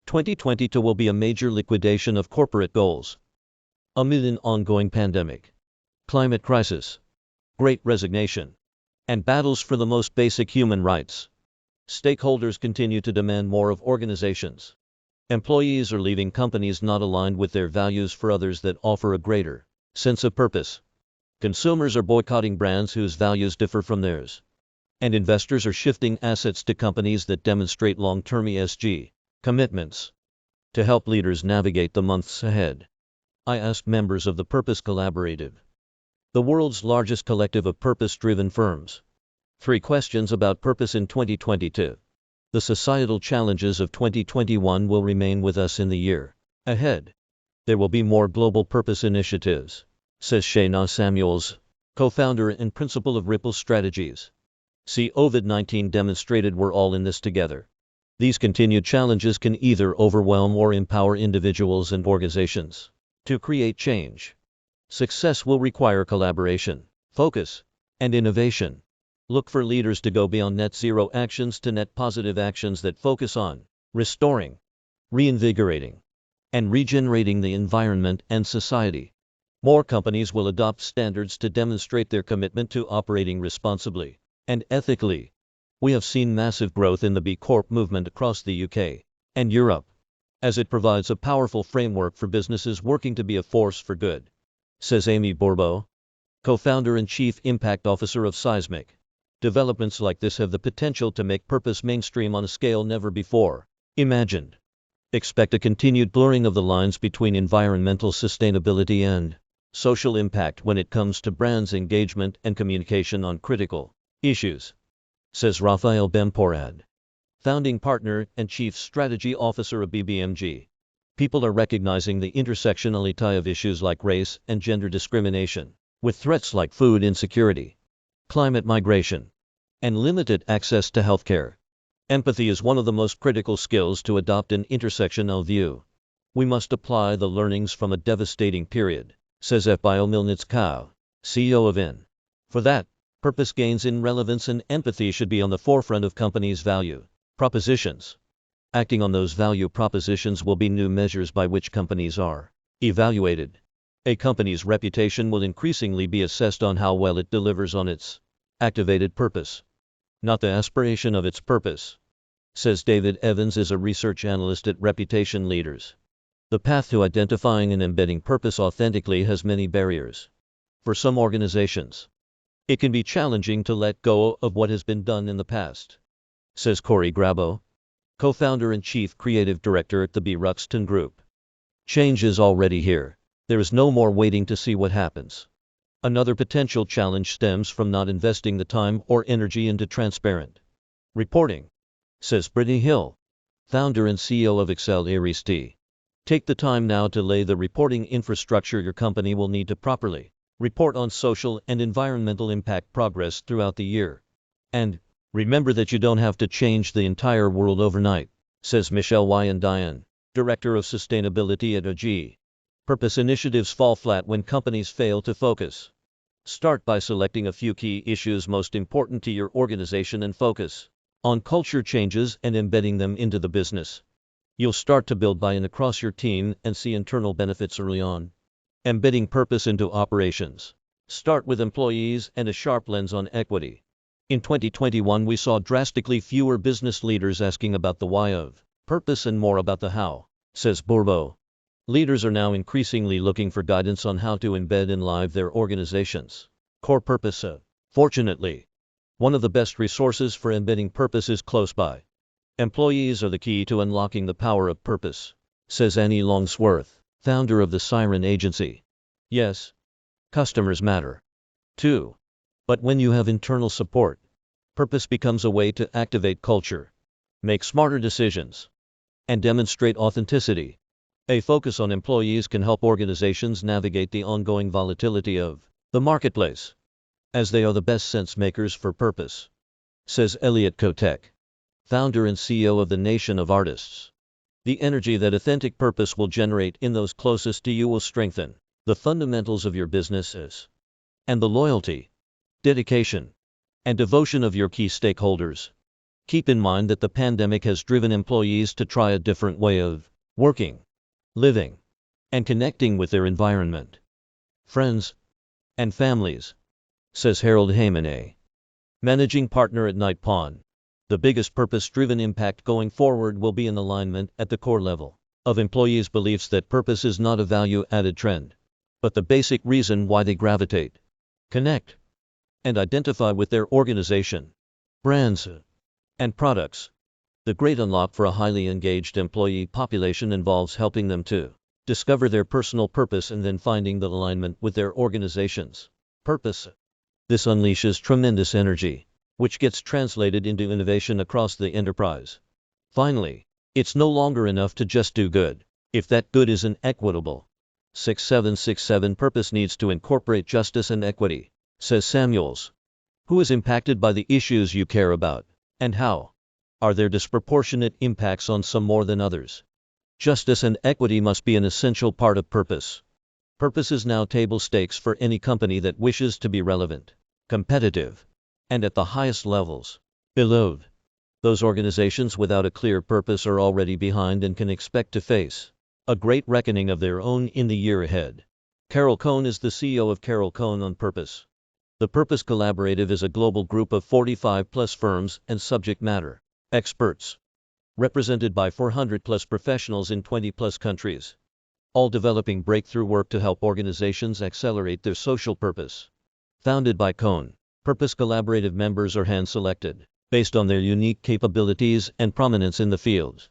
2022 will be a major liquidation of corporate goals. Amid an ongoing pandemic, climate crisis, great resignation, and battles for the most basic human rights, stakeholders continue to demand more of organizations. Employees are leaving companies not aligned with their values for others that offer a greater sense of purpose. Consumers are boycotting brands whose values differ from theirs. And investors are shifting assets to companies that demonstrate long-term ESG commitments. To help leaders navigate the months ahead, I asked members of the Purpose Collaborative, the world's largest collective of purpose-driven firms, 3 questions about purpose in 2022. The societal challenges of 2021 will remain with us in the year ahead. There will be more global purpose initiatives, says Shayna Samuels, co-founder and principal of Ripple Strategies. COVID-19 demonstrated we're all in this together. These continued challenges can either overwhelm or empower individuals and organizations to create change. Success will require collaboration, focus, and innovation. Look for leaders to go beyond net zero actions to net positive actions that focus on restoring, reinvigorating, and regenerating the environment and society. More companies will adopt standards to demonstrate their commitment to operating responsibly and ethically. We have seen massive growth in the B Corp movement across the UK and Europe, as it provides a powerful framework for businesses working to be a force for good, says Amy Borbo, co-founder and chief impact officer of Seismic. Developments like this have the potential to make purpose mainstream on a scale never before imagined. Expect a continued blurring of the lines between environmental sustainability and social impact when it comes to brands' engagement and communication on critical issues, says Rafael Bemporad, founding partner and chief strategy officer of BBMG. People are recognizing the intersectionality of issues like race and gender discrimination, with threats like food insecurity, climate migration, and limited access to healthcare. Empathy is one of the most critical skills to adopt an intersectional view. We must apply the learnings from a devastating period, says F. Biomilnitskow, CEO of IN. For that, purpose gains in relevance and empathy should be on the forefront of companies' value propositions. Acting on those value propositions will be new measures by which companies are evaluated. A company's reputation will increasingly be assessed on how well it delivers on its activated purpose, not the aspiration of its purpose, says David Evans is a research analyst at Reputation Leaders. The path to identifying and embedding purpose authentically has many barriers. For some organizations, it can be challenging to let go of what has been done in the past, says Corey Grabo, co-founder and chief creative director at the B. Ruxton Group. Change is already here. There is no more waiting to see what happens. Another potential challenge stems from not investing the time or energy into transparent reporting, says Brittany Hill, founder and CEO of Excel Aries T. Take the time now to lay the reporting infrastructure your company will need to properly report on social and environmental impact progress throughout the year. And remember that you don't have to change the entire world overnight, says Michelle Wyandian, director of sustainability at AG. Purpose initiatives fall flat when companies fail to focus. Start by selecting a few key issues most important to your organization and focus on culture changes and embedding them into the business. You'll start to build buy-in across your team and see internal benefits early on. Embedding purpose into operations. Start with employees and a sharp lens on equity. In 2021, we saw drastically fewer business leaders asking about the why of purpose and more about the how, says Borbo. Leaders are now increasingly looking for guidance on how to embed in live their organization's core purpose. Fortunately, one of the best resources for embedding purpose is close by. Employees are the key to unlocking the power of purpose, says Annie Longsworth, founder of the Siren Agency. Yes, customers matter, too. But when you have internal support, purpose becomes a way to activate culture, make smarter decisions, and demonstrate authenticity. A focus on employees can help organizations navigate the ongoing volatility of the marketplace, as they are the best sense makers for purpose, says Elliot Kotek, founder and CEO of the Nation of Artists. The energy that authentic purpose will generate in those closest to you will strengthen the fundamentals of your businesses and the loyalty, dedication, and devotion of your key stakeholders. Keep in mind that the pandemic has driven employees to try a different way of working, living, and connecting with their environment, friends, and families, says Harold Heyman, a managing partner at Knight Pawn. The biggest purpose-driven impact going forward will be an alignment at the core level of employees' beliefs that purpose is not a value-added trend, but the basic reason why they gravitate, connect, and identify with their organization, brands, and products. The great unlock for a highly engaged employee population involves helping them to discover their personal purpose and then finding the alignment with their organization's purpose. This unleashes tremendous energy, which gets translated into innovation across the enterprise. Finally, it's no longer enough to just do good, if that good isn't equitable. 6767 Purpose needs to incorporate justice and equity, says Samuels. Who is impacted by the issues you care about, and how? Are there disproportionate impacts on some more than others? Justice and equity must be an essential part of purpose. Purpose is now table stakes for any company that wishes to be relevant, competitive, and at the highest levels. Below, those organizations without a clear purpose are already behind and can expect to face a great reckoning of their own in the year ahead. Carol Cohn is the CEO of Carol Cohn on Purpose. The Purpose Collaborative is a global group of 45-plus firms and subject matter experts, represented by 400-plus professionals in 20-plus countries, all developing breakthrough work to help organizations accelerate their social purpose. Founded by Cohn, Purpose Collaborative members are hand-selected based on their unique capabilities and prominence in the field.